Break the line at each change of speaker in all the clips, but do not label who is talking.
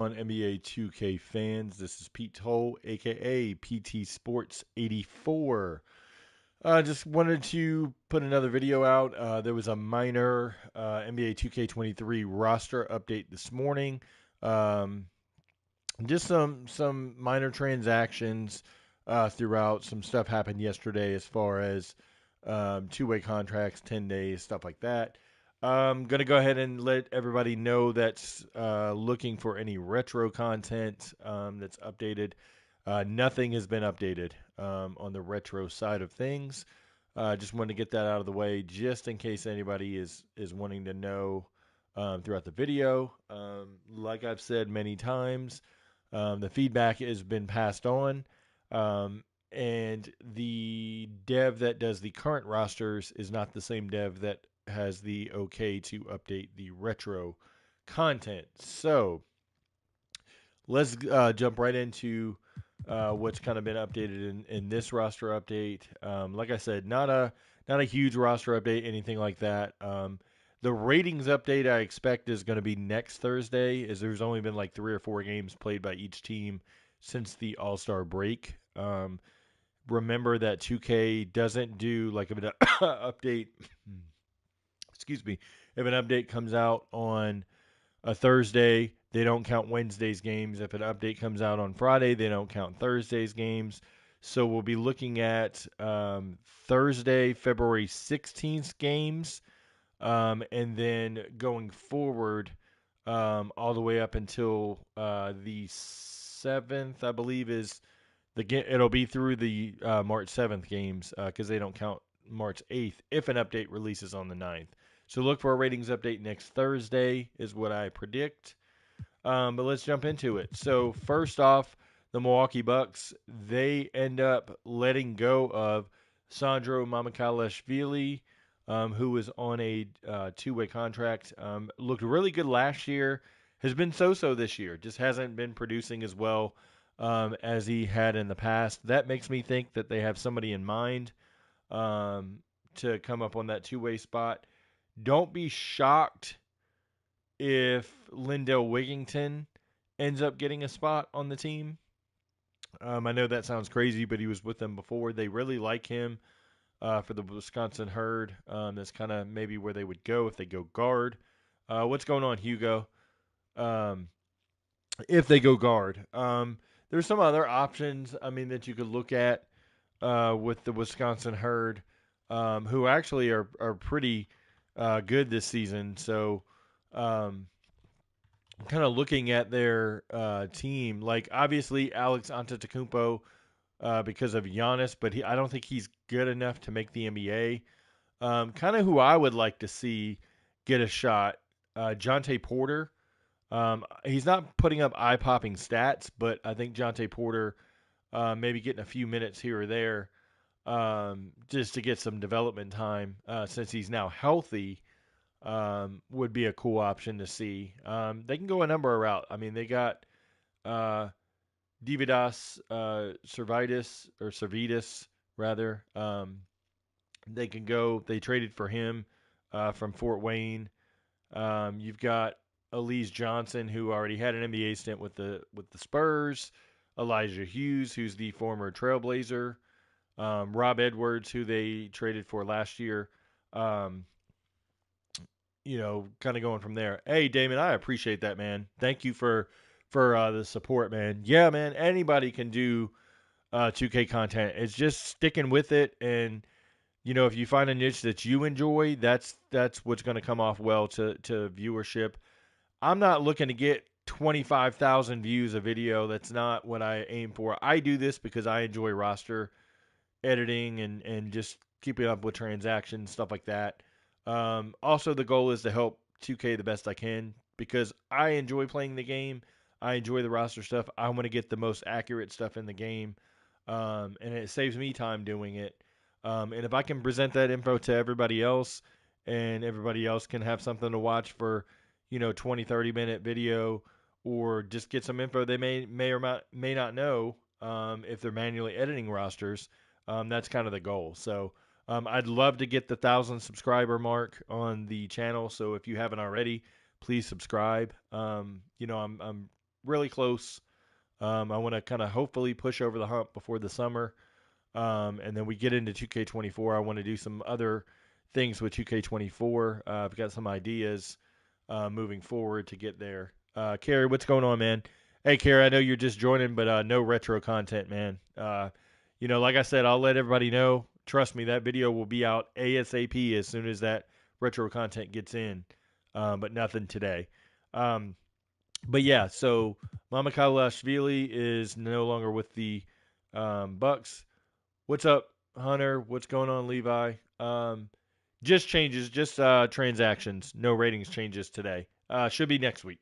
On NBA 2K fans, this is Pete Toll, aka PT Sports 84. Just wanted to put another video out. There was a minor NBA 2K23 roster update this morning. Um, just some minor transactions throughout. Some stuff happened yesterday as far as two-way contracts, 10 days, stuff like that. I'm going to go ahead and let everybody know that's looking for any retro content that's updated. Nothing has been updated on the retro side of things. Just wanted to get that out of the way just in case anybody is wanting to know throughout the video. Like I've said many times, the feedback has been passed on. And the dev that does the current rosters is not the same dev that has the okay to update the retro content. So let's jump right into what's kind of been updated in this roster update. Like I said, not a huge roster update, anything like that. The ratings update I expect is going to be next Thursday, as there's only been like 3 or 4 games played by each team since the All-Star break. Remember that 2K doesn't do like if an update, excuse me, if an update comes out on a Thursday, they don't count Wednesday's games. If an update comes out on Friday, they don't count Thursday's games. So we'll be looking at Thursday, February 16th games, and then going forward all the way up until the 7th, I believe, is it'll be through the March 7th games because they don't count March 8th if an update releases on the 9th. So look for a ratings update next Thursday is what I predict. But let's jump into it. So first off, the Milwaukee Bucks, they end up letting go of Sandro Mamukelashvili, who was on a two-way contract. Looked really good last year. Has been so-so this year. Just hasn't been producing as well as he had in the past. That makes me think that they have somebody in mind to come up on that two-way spot. Don't be shocked if Lindell Wigginton ends up getting a spot on the team. I know that sounds crazy, but he was with them before. They really like him for the Wisconsin Herd. That's kind of maybe where they would go if they go guard. What's going on, Hugo? Um, if they go guard. There's some other options, I mean, that you could look at with the Wisconsin Herd, who actually are pretty good this season. So, kind of looking at their team, like obviously Alex Antetokounmpo because of Giannis, but I don't think he's good enough to make the NBA. Kind of who I would like to see get a shot, Jonte Porter. He's not putting up eye-popping stats, but I think Jonte Porter maybe getting a few minutes here or there just to get some development time since he's now healthy would be a cool option to see. They can go a number of routes. I mean, they got Dividas Servidis rather. They can go. They traded for him from Fort Wayne. You've got Elise Johnson, who already had an NBA stint with the Spurs. Elijah Hughes, who's the former Trailblazer. Rob Edwards, who they traded for last year. Kind of going from there. Hey, Damon, I appreciate that, man. Thank you for the support, man. Yeah, man. Anybody can do 2K content. It's just sticking with it, and if you find a niche that you enjoy, that's what's going to come off well to viewership. I'm not looking to get 25,000 views a video. That's not what I aim for. I do this because I enjoy roster editing and just keeping up with transactions, stuff like that. Also, the goal is to help 2K the best I can because I enjoy playing the game. I enjoy the roster stuff. I want to get the most accurate stuff in the game, and it saves me time doing it. And if I can present that info to everybody else and everybody else can have something to watch for, 20, 30-minute video or just get some info they may or may not know if they're manually editing rosters, that's kind of the goal. So I'd love to get the 1,000 subscriber mark on the channel. So if you haven't already, please subscribe. I'm really close. I want to kind of hopefully push over the hump before the summer. And then we get into 2K24. I want to do some other things with 2K24. I've got some ideas moving forward to get there. Kerry, what's going on, man? Hey, Kerry, I know you're just joining, but no retro content, man. Like I said, I'll let everybody know. Trust me, that video will be out ASAP as soon as that retro content gets in, but nothing today. But yeah, so Mamakalashvili is no longer with the Bucks. What's up, Hunter? What's going on, Levi? Just changes, just transactions. No ratings changes today. Should be next week.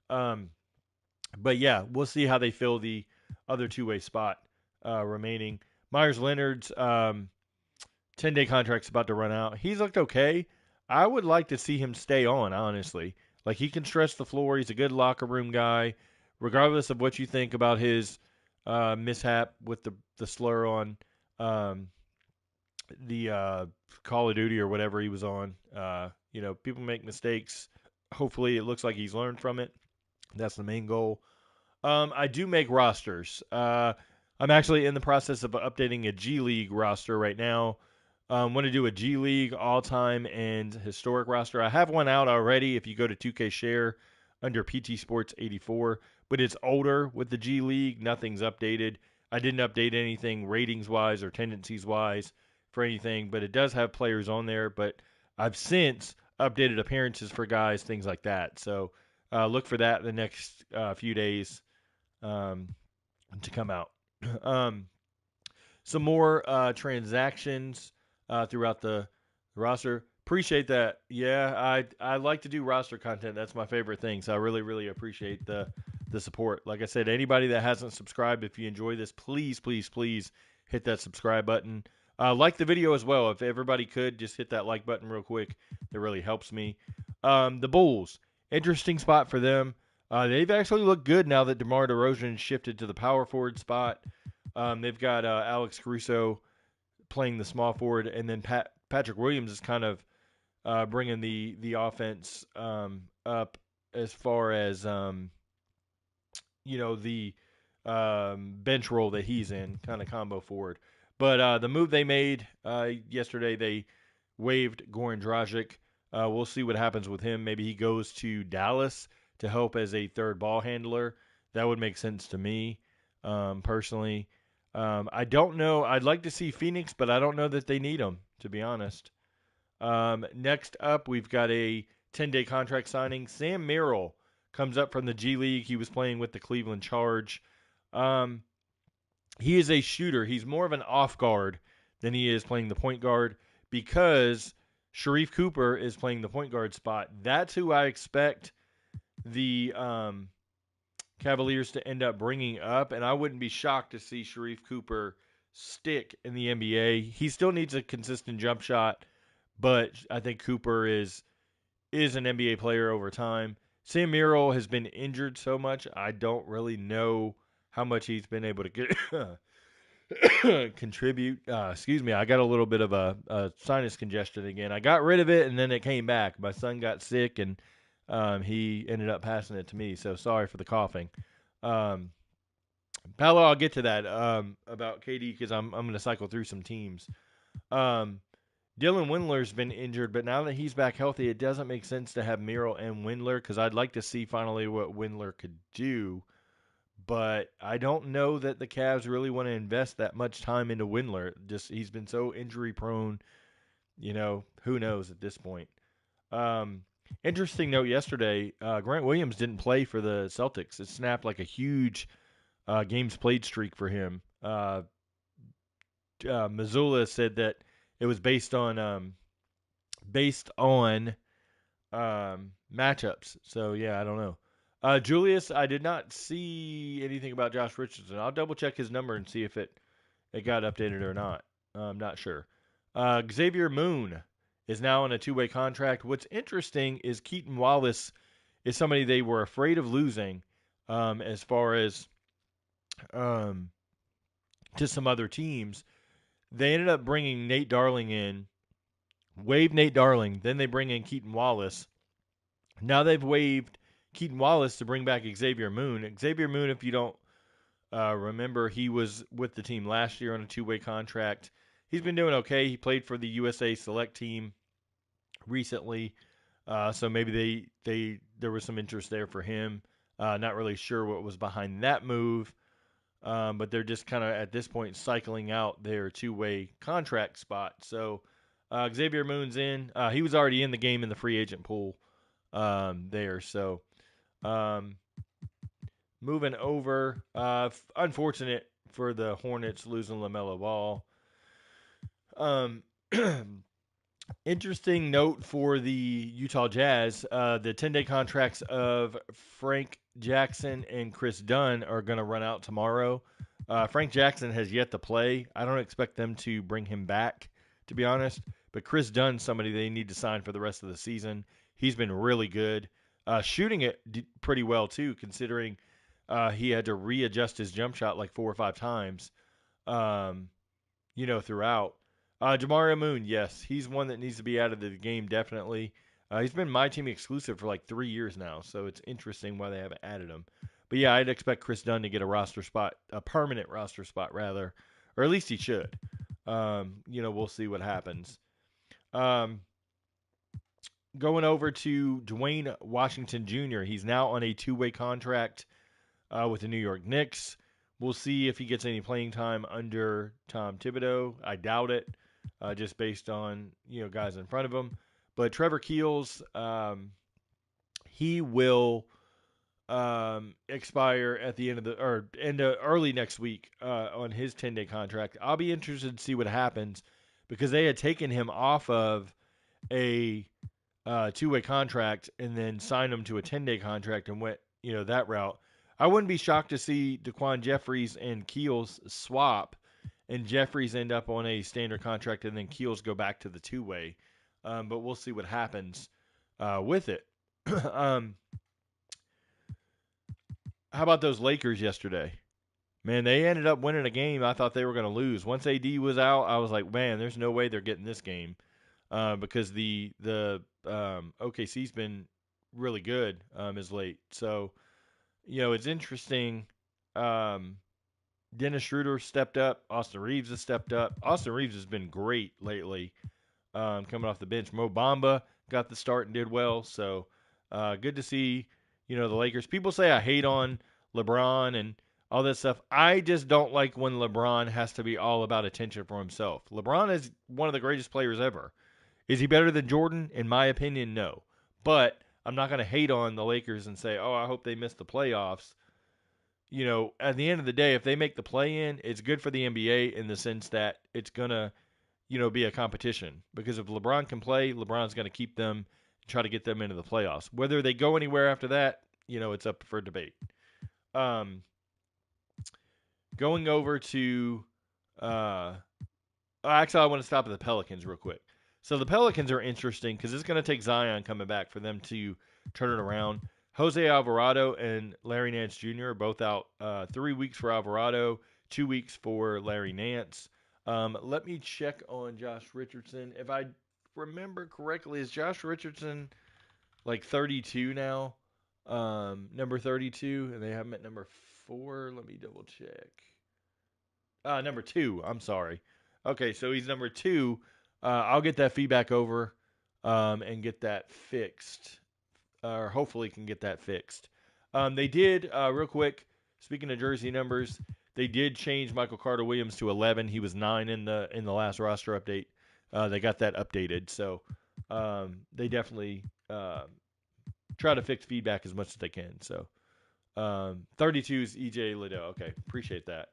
But yeah, we'll see how they fill the other two-way spot remaining. Myers Leonard's 10-day contract's about to run out. He's looked okay. I would like to see him stay on, honestly. Like, he can stretch the floor. He's a good locker room guy. Regardless of what you think about his mishap with the slur on the Call of Duty or whatever he was on. People make mistakes. Hopefully, it looks like he's learned from it. That's the main goal. I do make rosters. I'm actually in the process of updating a G League roster right now. Want to do a G League all-time and historic roster. I have one out already if you go to 2K Share under PT Sports 84, but it's older with the G League. Nothing's updated. I didn't update anything ratings-wise or tendencies-wise for anything, but it does have players on there. But I've since updated appearances for guys, things like that. So look for that in the next few days to come out. Some more transactions throughout the roster. Appreciate that. Yeah, I like to do roster content. That's my favorite thing. So I really, really appreciate the support. Like I said, anybody that hasn't subscribed, if you enjoy this, please, please, please hit that subscribe button. Like the video as well. If everybody could, just hit that like button real quick. It really helps me. The Bulls. Interesting spot for them. They've actually looked good now that DeMar DeRozan shifted to the power forward spot. They've got Alex Caruso playing the small forward, and then Patrick Williams is kind of bringing the offense up as far as the bench role that he's in, kind of combo forward. But the move they made yesterday, they waived Goran Dragic. We'll see what happens with him. Maybe he goes to Dallas to help as a third ball handler. That would make sense to me personally. I don't know. I'd like to see Phoenix, but I don't know that they need him, to be honest. Next up, we've got a 10-day contract signing. Sam Merrill comes up from the G League. He was playing with the Cleveland Charge. He is a shooter. He's more of an off guard than he is playing the point guard because Sharif Cooper is playing the point guard spot. That's who I expect the Cavaliers to end up bringing up, and I wouldn't be shocked to see Sharif Cooper stick in the NBA. He still needs a consistent jump shot, but I think Cooper is an NBA player over time. Sam Merrill has been injured so much, I don't really know how much he's been able to get contribute. Excuse me, I got a little bit of a sinus congestion again. I got rid of it, and then it came back. My son got sick, and he ended up passing it to me, so sorry for the coughing. Paolo, I'll get to that about KD because I'm going to cycle through some teams. Dylan Windler's been injured, but now that he's back healthy, it doesn't make sense to have Merrill and Windler because I'd like to see finally what Windler could do. But I don't know that the Cavs really want to invest that much time into Windler. Just he's been so injury prone. Who knows at this point. Interesting note yesterday, Grant Williams didn't play for the Celtics. It snapped like a huge games played streak for him. Missoula said that it was based on matchups. So yeah, I don't know. Julius, I did not see anything about Josh Richardson. I'll double check his number and see if it got updated or not. I'm not sure. Xavier Moon is now on a two-way contract. What's interesting is Keaton Wallace is somebody they were afraid of losing as far as to some other teams. They ended up bringing Nate Darling in, waived Nate Darling, then they bring in Keaton Wallace. Now they've waived Keaton Wallace to bring back Xavier Moon. Xavier Moon, if you don't remember, he was with the team last year on a two-way contract. He's been doing okay. He played for the USA Select team recently, so maybe there was some interest there for him. Not really sure what was behind that move, but they're just kind of at this point cycling out their two-way contract spot. So Xavier Moon's in. He was already in the game in the free agent pool there. So moving over, unfortunate for the Hornets losing LaMelo Ball. Interesting note for the Utah Jazz, the 10-day contracts of Frank Jackson and Chris Dunn are going to run out tomorrow. Frank Jackson has yet to play. I don't expect them to bring him back, to be honest. But Chris Dunn, somebody they need to sign for the rest of the season. He's been really good. Shooting it pretty well, too, considering he had to readjust his jump shot like 4 or 5 times, throughout. Jamario Moon, yes, he's one that needs to be out of the game, definitely. He's been my team exclusive for like 3 years now, so it's interesting why they haven't added him. But yeah, I'd expect Chris Dunn to get a permanent roster spot, rather, or at least he should. We'll see what happens. Going over to Dwayne Washington Jr., he's now on a 2-way contract with the New York Knicks. We'll see if he gets any playing time under Tom Thibodeau. I doubt it, just based on guys in front of him. But Trevor Keels, he will expire at the end of early next week on his 10-day contract. I'll be interested to see what happens because they had taken him off of a 2-way contract and then signed him to a 10-day contract and went that route. I wouldn't be shocked to see Daquan Jeffries and Keels swap, and Jeffries end up on a standard contract, and then Keels go back to the 2-way. But we'll see what happens with it. How about those Lakers yesterday? Man, they ended up winning a game I thought they were going to lose. Once AD was out, I was like, man, there's no way they're getting this game because the OKC's been really good as late. So, it's interesting. Dennis Schroeder stepped up. Austin Reeves has stepped up. Austin Reeves has been great lately coming off the bench. Mo Bamba got the start and did well. So good to see, the Lakers. People say I hate on LeBron and all that stuff. I just don't like when LeBron has to be all about attention for himself. LeBron is one of the greatest players ever. Is he better than Jordan? In my opinion, no. But I'm not going to hate on the Lakers and say, I hope they miss the playoffs. At the end of the day, if they make the play-in, it's good for the NBA in the sense that it's going to, be a competition. Because if LeBron can play, LeBron's going to keep them and try to get them into the playoffs. Whether they go anywhere after that, it's up for debate. Going over to actually, I want to stop at the Pelicans real quick. So the Pelicans are interesting because it's going to take Zion coming back for them to turn it around. Jose Alvarado and Larry Nance Jr. are both out 3 weeks for Alvarado, 2 weeks for Larry Nance. Let me check on Josh Richardson. If I remember correctly, is Josh Richardson like 32 now? Number 32, and they have him at number 4. Let me double check. Number 2, I'm sorry. Okay, so he's number 2. I'll get that feedback over and get that fixed. Or hopefully can get that fixed. They did, real quick, speaking of jersey numbers, they did change Michael Carter-Williams to 11. He was 9 in the last roster update. They got that updated. So they definitely try to fix feedback as much as they can. So 32 is EJ Liddell. Okay, appreciate that.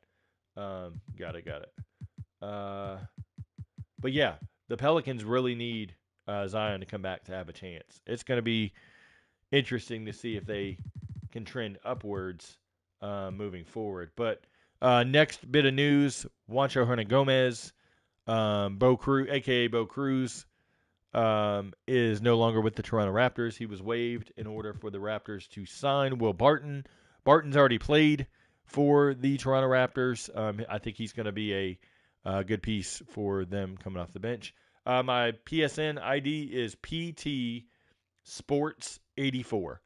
Got it. But yeah, the Pelicans really need Zion to come back to have a chance. It's going to be interesting to see if they can trend upwards moving forward. But next bit of news, Juancho Hernangomez, Bo Cruz, a.k.a. Bo Cruz, is no longer with the Toronto Raptors. He was waived in order for the Raptors to sign Will Barton. Barton's already played for the Toronto Raptors. I think he's going to be a good piece for them coming off the bench. My PSN ID is PT Sports 84.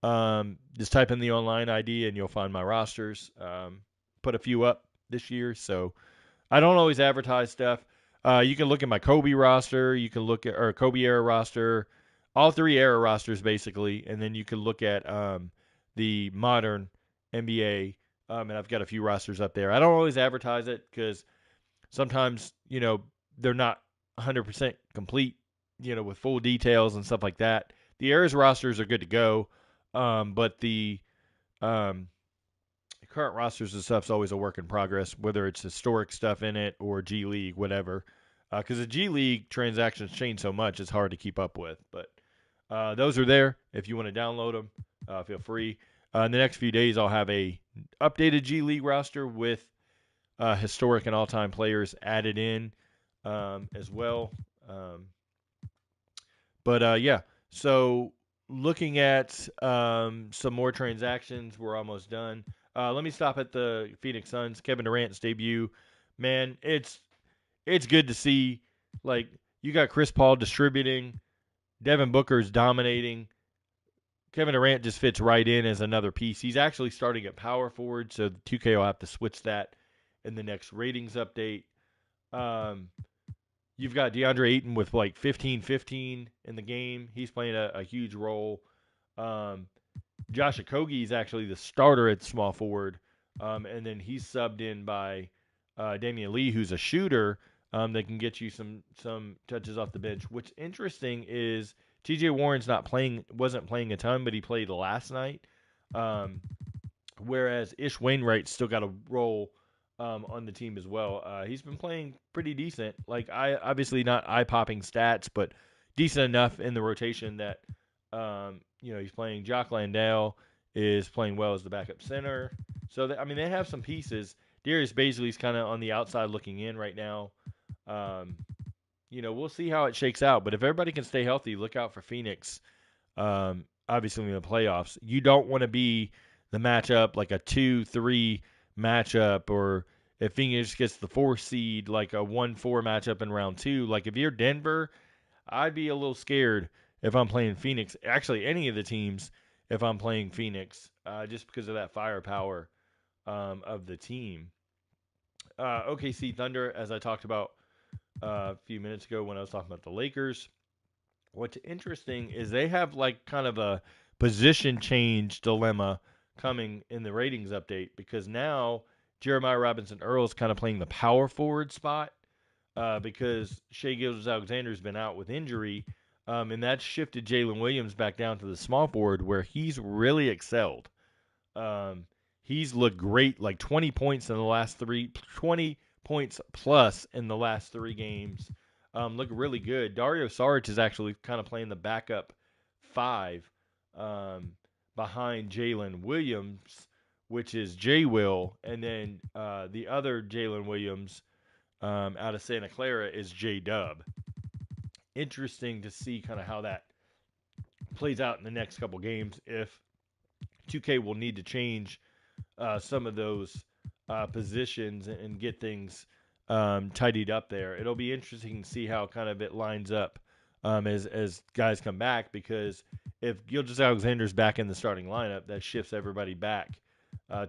Just type in the online ID and you'll find my rosters. Put a few up this year, so I don't always advertise stuff. You can look at my Kobe roster. You can look at or Kobe era roster, all three era rosters basically, and then you can look at the modern NBA. And I've got a few rosters up there. I don't always advertise it because sometimes they're not 100% complete, with full details and stuff like that. The eras rosters are good to go, but the um, current rosters and stuff's always a work in progress, whether it's historic stuff in it or G League, whatever. Because the G League transactions change so much, it's hard to keep up with. But those are there. If you want to download them, feel free. In the next few days, I'll have a updated G League roster with historic and all-time players added in as well. But yeah, so looking at some more transactions, we're almost done. Let me stop at the Phoenix Suns. Kevin Durant's debut. Man, it's good to see. Like, you got Chris Paul distributing, Devin Booker's dominating. Kevin Durant just fits right in as another piece. He's actually starting at power forward, so 2K will have to switch that in the next ratings update. Um, you've got DeAndre Ayton with like 15-15 in the game. He's playing a huge role. Um, Josh Okogie is actually the starter at small forward, and then he's subbed in by Damian Lee, who's a shooter that can get you some touches off the bench. What's interesting is T.J. Warren's wasn't playing a ton, but he played last night. Whereas Ish Wainwright still got a role on the team as well. He's been playing pretty decent. Like, obviously not eye-popping stats, but decent enough in the rotation that he's playing. Jock Landale is playing well as the backup center. So they have some pieces. Darius Baisley's kind of on the outside looking in right now. We'll see how it shakes out. But if everybody can stay healthy, look out for Phoenix. Obviously in the playoffs, you don't want to be the matchup like a 2-3 matchup, or if Phoenix gets the 4 seed, like a 1-4 matchup in round 2. Like, if you're Denver, I'd be a little scared if I'm playing Phoenix. Actually, any of the teams, if I'm playing Phoenix, just because of that firepower of the team. OKC Thunder, as I talked about a few minutes ago when I was talking about the Lakers. What's interesting is they have like kind of a position change dilemma coming in the ratings update, because now Jeremiah Robinson Earl is kind of playing the power forward spot because Shai Gilgeous-Alexander's been out with injury, and that's shifted Jalen Williams back down to the small forward, where he's really excelled. He's looked great, like 20 points plus in the last 3 games. Look really good. Dario Saric is actually kind of playing the backup 5 behind Jalen Williams, which is J. Will, and then the other Jalen Williams out of Santa Clara is J. Dub. Interesting to see kind of how that plays out in the next couple games, if 2K will need to change some of those positions and get things tidied up there. It'll be interesting to see how kind of it lines up as guys come back, because if Gilgeous-Alexander's back in the starting lineup, that shifts everybody back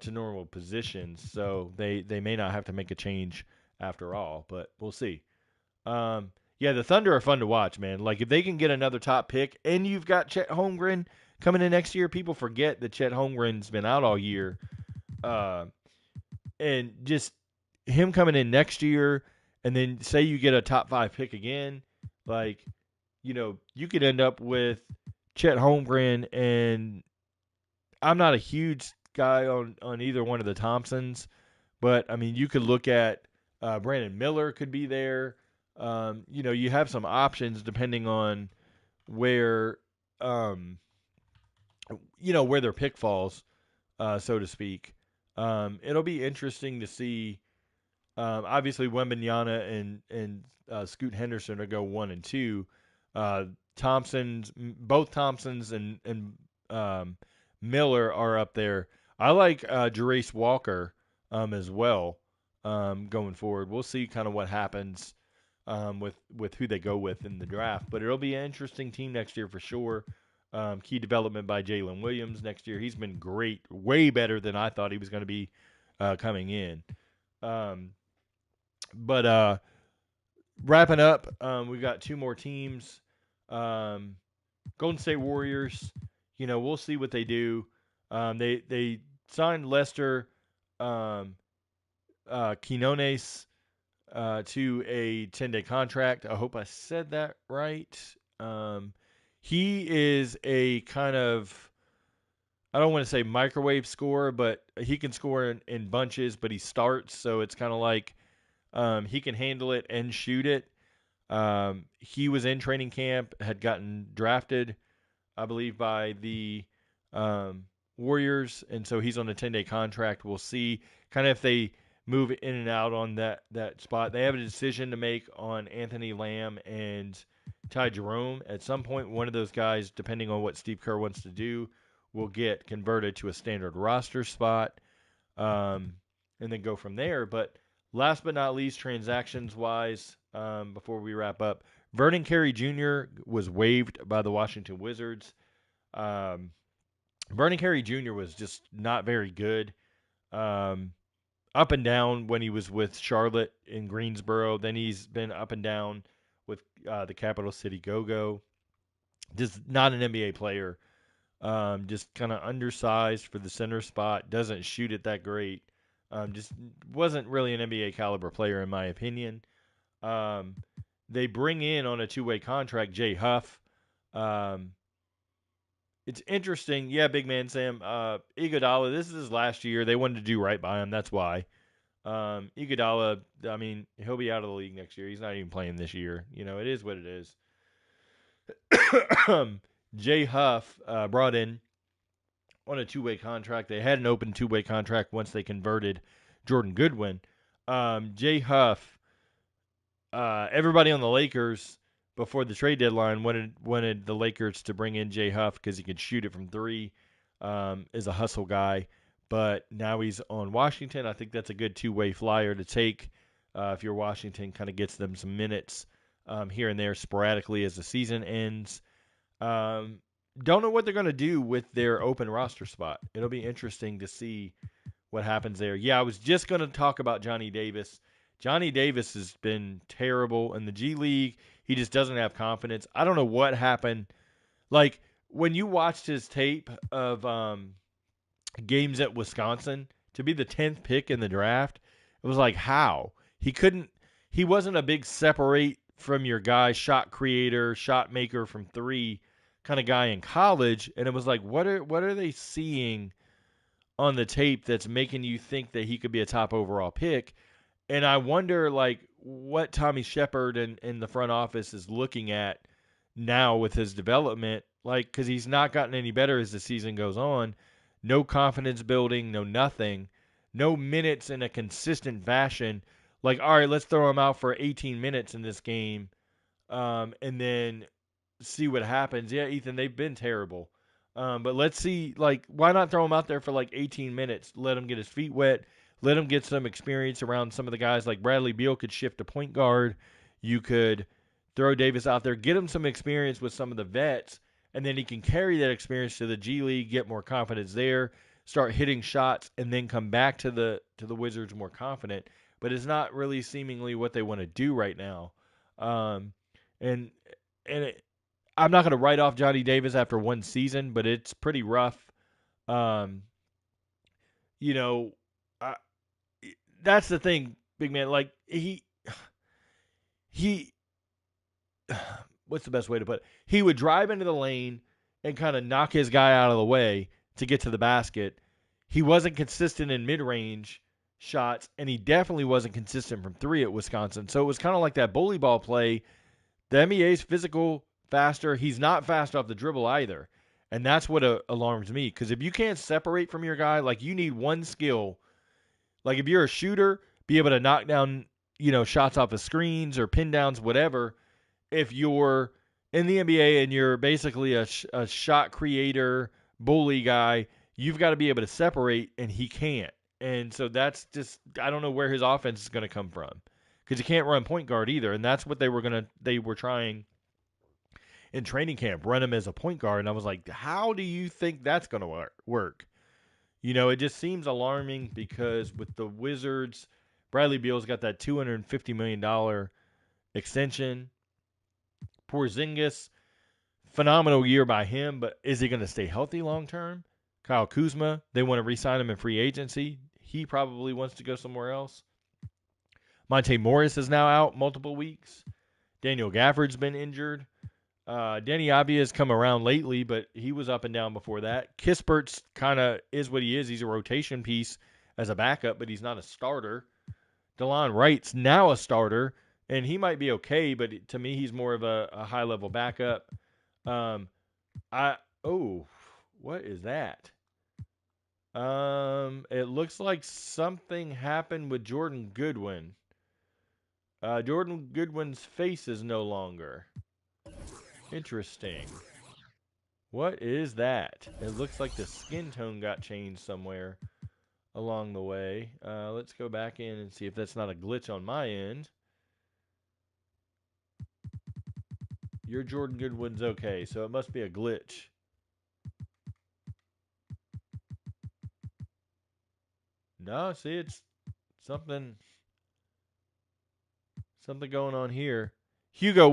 to normal positions. So they may not have to make a change after all, but we'll see. Yeah, the Thunder are fun to watch, man. Like, if they can get another top pick, and you've got Chet Holmgren coming in next year, people forget that Chet Holmgren's been out all year. And just him coming in next year, and then say you get a top 5 pick again, like, you could end up with Chet Holmgren, and I'm not a huge guy on either one of the Thompsons, but, I mean, you could look at Brandon Miller could be there. You have some options depending on where, where their pick falls, so to speak. It'll be interesting to see. Obviously, Wembanyama and Scoot Henderson are go 1 and 2. Both Thompsons and Miller are up there. I like Jarace Walker as well going forward. We'll see kind of what happens with who they go with in the draft, but it'll be an interesting team next year for sure. Key development by Jalen Williams next year. He's been great, way better than I thought he was going to be coming in. Um, but wrapping up, we've got two more teams. Um, Golden State Warriors. We'll see what they do. They signed Lester Quinones to a 10-day contract. I hope I said that right. He is a kind of, I don't want to say microwave scorer, but he can score in bunches, but he starts, so it's kind of like he can handle it and shoot it. He was in training camp, had gotten drafted, I believe, by the Warriors, and so he's on a 10-day contract. We'll see kind of if they move in and out on that spot. They have a decision to make on Anthony Lamb and Ty Jerome. At some point, one of those guys, depending on what Steve Kerr wants to do, will get converted to a standard roster spot, and then go from there. But last but not least, transactions-wise, before we wrap up, Vernon Carey Jr. was waived by the Washington Wizards. Vernon Carey Jr. was just not very good. Up and down when he was with Charlotte in Greensboro. Then he's been up and down with the Capital City Go-Go. Just not an NBA player. Just kind of undersized for the center spot. Doesn't shoot it that great. Just wasn't really an NBA caliber player in my opinion. They bring in on a two-way contract Jay Huff. It's interesting. Yeah, big man Sam. Iguodala, this is his last year. They wanted to do right by him. That's why. Iguodala, I mean, he'll be out of the league next year. He's not even playing this year. It is what it is. Jay Huff brought in on a two-way contract. They had an open two-way contract once they converted Jordan Goodwin. Jay Huff, everybody on the Lakers before the trade deadline wanted the Lakers to bring in Jay Huff because he could shoot it from three, is a hustle guy. But now he's on Washington. I think that's a good two-way flyer to take if you're Washington. Kind of gets them some minutes here and there sporadically as the season ends. Don't know what they're going to do with their open roster spot. It'll be interesting to see what happens there. Yeah, I was just going to talk about Johnny Davis. Johnny Davis has been terrible in the G League. He just doesn't have confidence. I don't know what happened. Like, when you watched his tape of games at Wisconsin, to be the 10th pick in the draft, it was like, how? He wasn't a big separate from your guy, shot creator, shot maker from three kind of guy in college, and it was like, what are they seeing on the tape that's making you think that he could be a top overall pick? And I wonder, like, what Tommy Shepard and the front office is looking at now with his development, like, because he's not gotten any better as the season goes on. No confidence building, no nothing, no minutes in a consistent fashion. Like, all right, let's throw him out for 18 minutes in this game, and then see what happens. Yeah, Ethan, they've been terrible. But let's see, like, why not throw him out there for like 18 minutes? Let him get his feet wet. Let him get some experience around some of the guys. Like Bradley Beal could shift to point guard. You could throw Davis out there, get him some experience with some of the vets, and then he can carry that experience to the G League, get more confidence there, start hitting shots, and then come back to the Wizards more confident. But it's not really seemingly what they want to do right now. And I'm not going to write off Johnny Davis after one season, but it's pretty rough. That's the thing, big man. Like, he what's the best way to put it? He would drive into the lane and kind of knock his guy out of the way to get to the basket. He wasn't consistent in mid-range shots, and he definitely wasn't consistent from three at Wisconsin. So it was kind of like that bully ball play. The NBA's physical, faster. He's not fast off the dribble either. And that's what alarms me. Because if you can't separate from your guy, like, you need one skill. Like, if you're a shooter, be able to knock down, shots off of screens or pin downs, whatever. If you're in the NBA and you're basically a shot creator, bully guy, you've got to be able to separate, and he can't. And so that's just, I don't know where his offense is going to come from. Because he can't run point guard either. And that's what they were trying in training camp, run him as a point guard. And I was like, how do you think that's going to work? It just seems alarming because with the Wizards, Bradley Beal's got that $250 million extension. Porzingis, phenomenal year by him, but is he going to stay healthy long term? Kyle Kuzma, they want to re-sign him in free agency. He probably wants to go somewhere else. Monte Morris is now out multiple weeks. Daniel Gafford's been injured. Danny Avdia has come around lately, but he was up and down before that. Kispert's kind of is what he is. He's a rotation piece as a backup, but he's not a starter. DeLon Wright's now a starter, and he might be okay, but to me, he's more of a high-level backup. What is that? It looks like something happened with Jordan Goodwin. Jordan Goodwin's face is no longer. Interesting. What is that? It looks like the skin tone got changed somewhere along the way. Let's go back in and see if that's not a glitch on my end. Your Jordan Goodwin's okay, so it must be a glitch. No, see, it's something going on here. Hugo,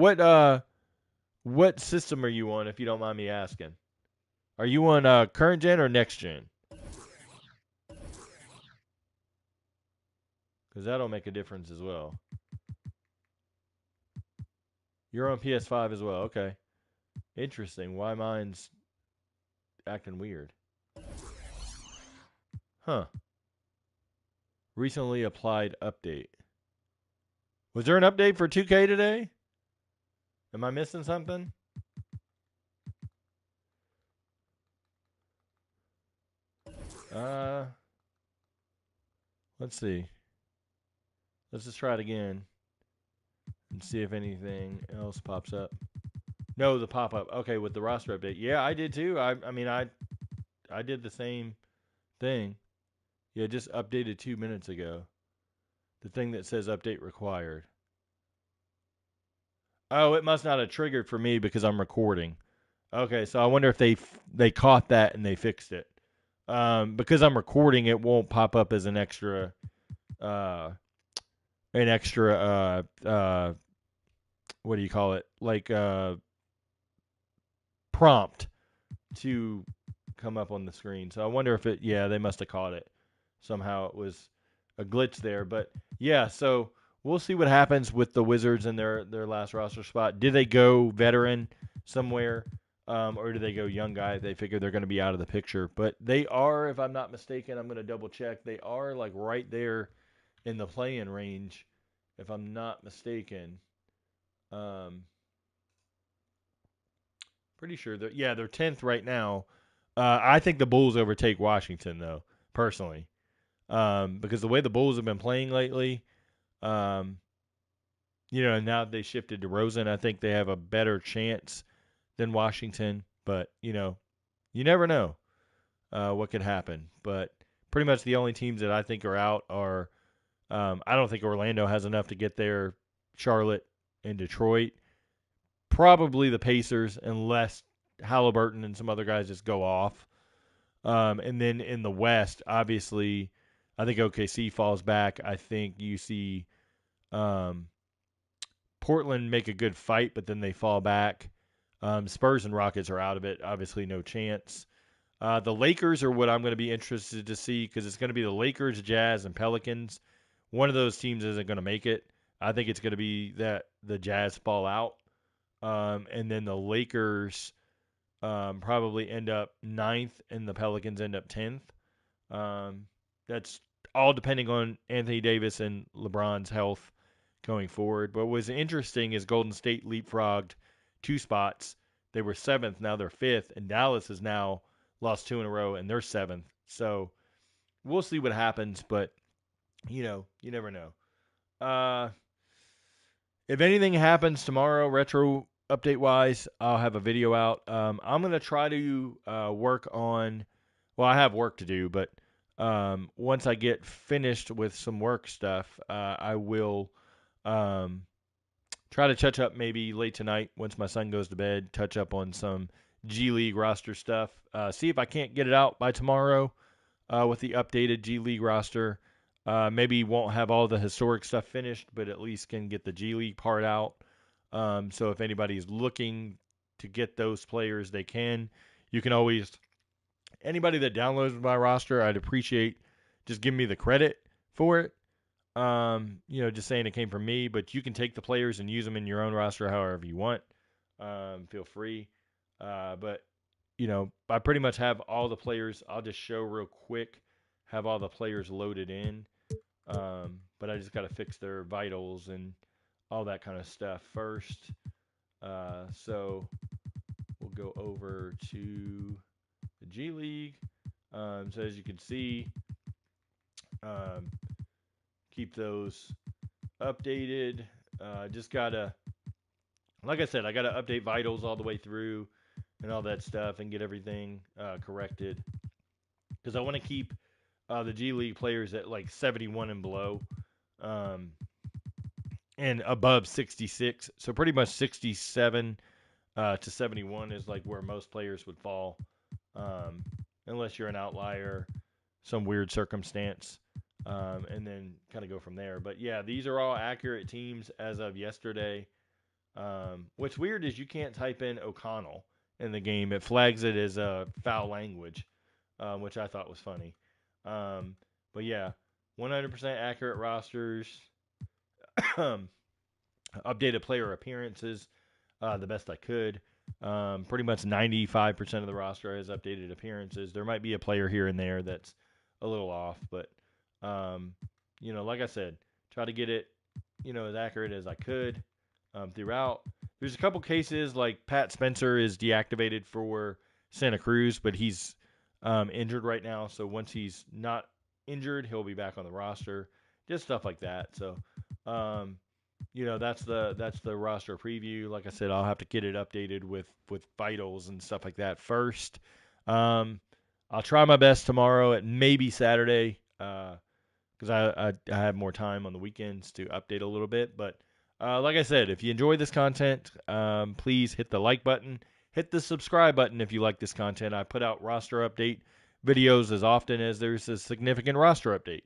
what system are you on, if you don't mind me asking? Are you on current gen or next gen? Because that'll make a difference as well. You're on PS5 as well. Okay. Interesting. Why mine's acting weird? Huh. Recently applied update. Was there an update for 2K today? Am I missing something? Let's see. Let's just try it again and see if anything else pops up. No, the pop-up. Okay, with the roster update. Yeah, I did too. I did the same thing. Yeah, just updated 2 minutes ago. The thing that says update required. Oh, it must not have triggered for me because I'm recording. Okay, so I wonder if they caught that and they fixed it. Because I'm recording, it won't pop up as an extra what do you call it? Like prompt to come up on the screen. So I wonder if they must have caught it. Somehow it was a glitch there. But yeah, so we'll see what happens with the Wizards in their last roster spot. Did they go veteran somewhere? Or do they go young guy? They figure they're going to be out of the picture. But they are, if I'm not mistaken, I'm going to double check. They are like right there in the play-in range, if I'm not mistaken. Pretty sure they're 10th right now. I think the Bulls overtake Washington though, personally, because the way the Bulls have been playing lately, now they shifted to Rosen, I think they have a better chance than Washington. But you never know what could happen. But pretty much the only teams that I think are out are I don't think Orlando has enough to get there. Charlotte and Detroit. Probably the Pacers, unless Halliburton and some other guys just go off. And then in the West, obviously, I think OKC falls back. I think you see Portland make a good fight, but then they fall back. Spurs and Rockets are out of it. Obviously, no chance. The Lakers are what I'm going to be interested to see because it's going to be the Lakers, Jazz, and Pelicans. One of those teams isn't going to make it. I think it's going to be that the Jazz fall out. And then the Lakers probably end up 9th and the Pelicans end up 10th. That's all depending on Anthony Davis and LeBron's health going forward. But what was interesting is Golden State leapfrogged 2 spots. They were 7th, now they're 5th, and Dallas has now lost 2 in a row, and they're 7th. So we'll see what happens, but, you never know. If anything happens tomorrow, retro update-wise, I'll have a video out. I'm going to try to work on – well, I have work to do, but once I get finished with some work stuff, I will try to touch up maybe late tonight once my son goes to bed, touch up on some G League roster stuff. See if I can't get it out by tomorrow with the updated G League roster. Maybe won't have all the historic stuff finished, but at least can get the G League part out. So if anybody's looking to get those players, they can. You can always, anybody that downloads my roster, I'd appreciate just giving me the credit for it. Just saying it came from me, but you can take the players and use them in your own roster however you want. Feel free. But I pretty much have all the players. I'll just show real quick, have all the players loaded in. But I just got to fix their vitals and all that kind of stuff first. So we'll go over to the G League. So as you can see, keep those updated. Just gotta, like I said, I gotta update vitals all the way through and all that stuff and get everything corrected. Because I want to keep the G League players at like 71 and below. And above 66. So pretty much 67 to 71 is like where most players would fall. Unless you're an outlier, some weird circumstance. And then kind of go from there. But yeah, these are all accurate teams as of yesterday. What's weird is you can't type in O'Connell in the game. It flags it as a foul language, which I thought was funny. But yeah, 100% accurate rosters. Updated player appearances the best I could. Pretty much 95% of the roster has updated appearances. There might be a player here and there that's a little off, but like I said, try to get it as accurate as I could throughout. There's a couple cases like Pat Spencer is deactivated for Santa Cruz, but he's injured right now. So once he's not injured, he'll be back on the roster. Just stuff like that. So that's the roster preview. Like I said, I'll have to get it updated with vitals and stuff like that first. I'll try my best tomorrow at maybe Saturday because I have more time on the weekends to update a little bit. But like I said, if you enjoy this content, please hit the like button. Hit the subscribe button if you like this content. I put out roster update videos as often as there's a significant roster update.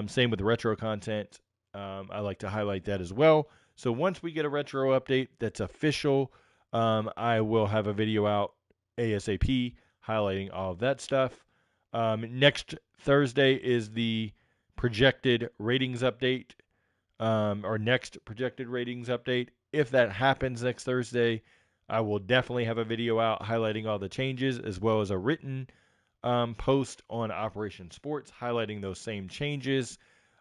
Same with retro content. I like to highlight that as well. So once we get a retro update that's official, I will have a video out ASAP highlighting all of that stuff. Next Thursday is the projected ratings update, or next projected ratings update. If that happens next Thursday, I will definitely have a video out highlighting all the changes as well as a written post on Operation Sports highlighting those same changes.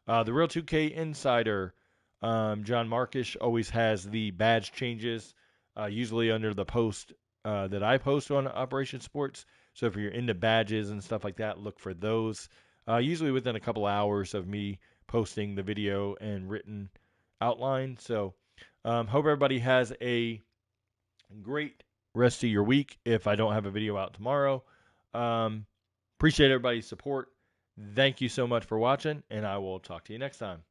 The Real 2K Insider, John Markish, always has the badge changes, usually under the post that I post on Operation Sports. So if you're into badges and stuff like that, look for those. Usually within a couple hours of me posting the video and written outline. So hope everybody has a great rest of your week if I don't have a video out tomorrow. Appreciate everybody's support. Thank you so much for watching, and I will talk to you next time.